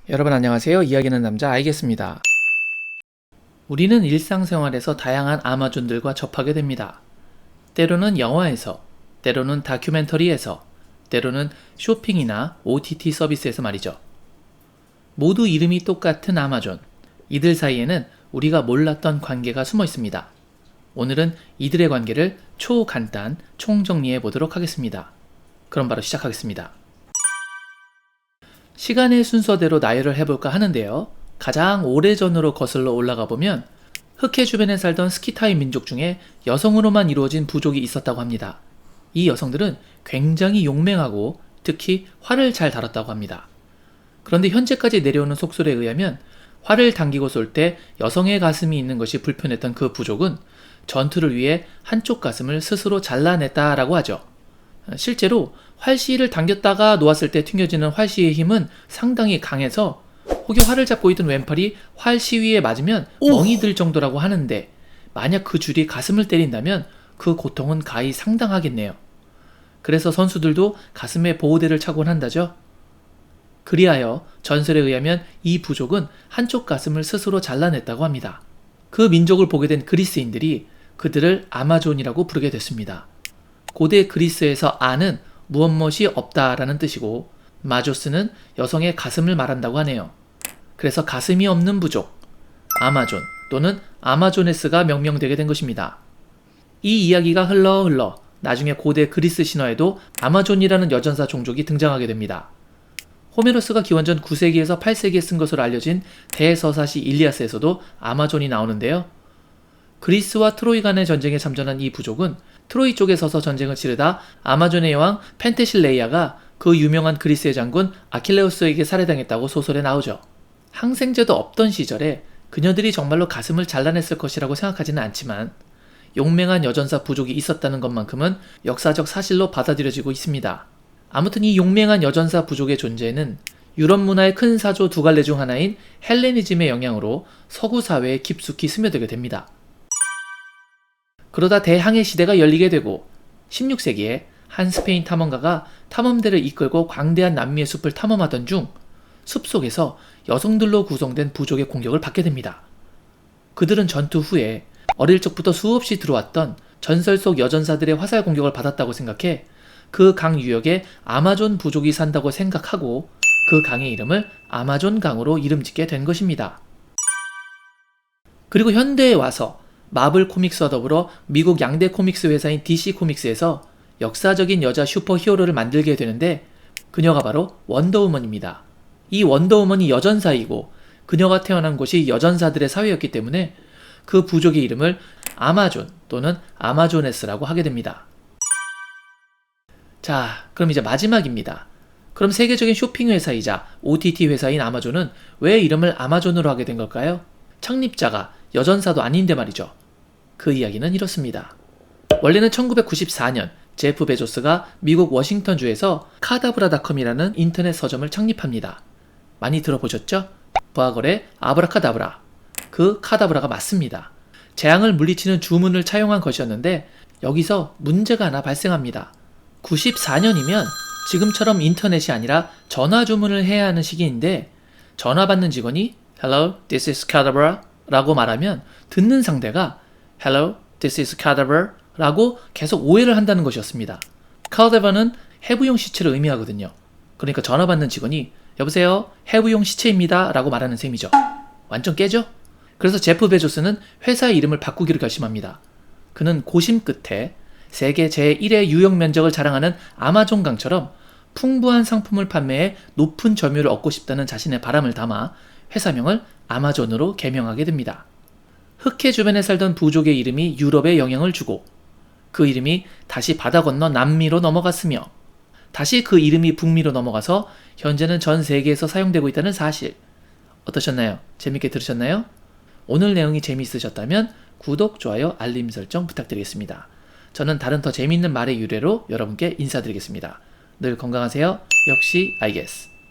여러분 안녕하세요. 이야기하는 남자 알겠습니다. 우리는 일상생활에서 다양한 아마존들과 접하게 됩니다. 때로는 영화에서, 때로는 다큐멘터리에서, 때로는 쇼핑이나 OTT 서비스에서 말이죠. 모두 이름이 똑같은 아마존. 이들 사이에는 우리가 몰랐던 관계가 숨어 있습니다. 오늘은 이들의 관계를 초간단 총정리해 보도록 하겠습니다. 그럼 바로 시작하겠습니다. 시간의 순서대로 나열을 해볼까 하는데요. 가장 오래전으로 거슬러 올라가 보면 흑해 주변에 살던 스키타이 민족 중에 여성으로만 이루어진 부족이 있었다고 합니다. 이 여성들은 굉장히 용맹하고 특히 활을 잘 다뤘다고 합니다. 그런데 현재까지 내려오는 속설에 의하면 활을 당기고 쏠 때 여성의 가슴이 있는 것이 불편했던 그 부족은 전투를 위해 한쪽 가슴을 스스로 잘라냈다라고 하죠. 실제로 활시위를 당겼다가 놓았을 때 튕겨지는 활시위의 힘은 상당히 강해서 혹여 활을 잡고 있던 왼팔이 활시위에 맞으면 멍이 들 정도라고 하는데 만약 그 줄이 가슴을 때린다면 그 고통은 가히 상당하겠네요. 그래서 선수들도 가슴에 보호대를 차곤 한다죠. 그리하여 전설에 의하면 이 부족은 한쪽 가슴을 스스로 잘라냈다고 합니다. 그 민족을 보게 된 그리스인들이 그들을 아마존이라고 부르게 됐습니다. 고대 그리스에서 아는 무엇이 없다라는 뜻이고 마조스는 여성의 가슴을 말한다고 하네요. 그래서 가슴이 없는 부족, 아마존 또는 아마조네스가 명명되게 된 것입니다. 이 이야기가 흘러 나중에 고대 그리스 신화에도 아마존이라는 여전사 종족이 등장하게 됩니다. 호메로스가 기원전 9세기에서 8세기에 쓴 것으로 알려진 대서사시 일리아스에서도 아마존이 나오는데요. 그리스와 트로이 간의 전쟁에 참전한 이 부족은 트로이 쪽에 서서 전쟁을 치르다 아마존의 여왕 펜테실레이아가 그 유명한 그리스의 장군 아킬레우스에게 살해당했다고 소설에 나오죠. 항생제도 없던 시절에 그녀들이 정말로 가슴을 잘라냈을 것이라고 생각하지는 않지만 용맹한 여전사 부족이 있었다는 것만큼은 역사적 사실로 받아들여지고 있습니다. 아무튼 이 용맹한 여전사 부족의 존재는 유럽 문화의 큰 사조 두 갈래 중 하나인 헬레니즘의 영향으로 서구 사회에 깊숙이 스며들게 됩니다. 그러다 대항해 시대가 열리게 되고 16세기에 한 스페인 탐험가가 탐험대를 이끌고 광대한 남미의 숲을 탐험하던 중 숲속에서 여성들로 구성된 부족의 공격을 받게 됩니다. 그들은 전투 후에 어릴 적부터 수없이 들어왔던 전설 속 여전사들의 화살 공격을 받았다고 생각해 그 강 유역에 아마존 부족이 산다고 생각하고 그 강의 이름을 아마존 강으로 이름 짓게 된 것입니다. 그리고 현대에 와서 마블 코믹스와 더불어 미국 양대 코믹스 회사인 DC 코믹스에서 역사적인 여자 슈퍼 히어로를 만들게 되는데 그녀가 바로 원더우먼입니다. 이 원더우먼이 여전사이고 그녀가 태어난 곳이 여전사들의 사회였기 때문에 그 부족의 이름을 아마존 또는 아마조네스라고 하게 됩니다. 자, 그럼 이제 마지막입니다. 그럼 세계적인 쇼핑 회사이자 OTT 회사인 아마존은 왜 이름을 아마존으로 하게 된 걸까요? 창립자가 여전사도 아닌데 말이죠. 그 이야기는 이렇습니다. 원래는 1994년 제프 베조스가 미국 워싱턴주에서 카다브라닷컴이라는 인터넷 서점을 창립합니다. 많이 들어보셨죠? 부하거래 아브라카다브라. 그 카다브라가 맞습니다. 재앙을 물리치는 주문을 차용한 것이었는데 여기서 문제가 하나 발생합니다. 94년이면 지금처럼 인터넷이 아니라 전화 주문을 해야 하는 시기인데 전화 받는 직원이 Hello, this is Cadabra 라고 말하면 듣는 상대가 Hello, this is Cadabra 라고 계속 오해를 한다는 것이었습니다. Cadabra는 해부용 시체를 의미하거든요. 그러니까 전화 받는 직원이 여보세요, 해부용 시체입니다 라고 말하는 셈이죠. 완전 깨죠? 그래서 제프 베조스는 회사의 이름을 바꾸기로 결심합니다. 그는 고심 끝에 세계 제1의 유역 면적을 자랑하는 아마존 강처럼 풍부한 상품을 판매해 높은 점유율을 얻고 싶다는 자신의 바람을 담아 회사명을 아마존으로 개명하게 됩니다. 흑해 주변에 살던 부족의 이름이 유럽에 영향을 주고 그 이름이 다시 바다 건너 남미로 넘어갔으며 다시 그 이름이 북미로 넘어가서 현재는 전 세계에서 사용되고 있다는 사실. 어떠셨나요? 재밌게 들으셨나요? 오늘 내용이 재미있으셨다면 구독, 좋아요, 알림 설정 부탁드리겠습니다. 저는 다른 더 재미있는 말의 유래로 여러분께 인사드리겠습니다. 늘 건강하세요. 역시 I guess.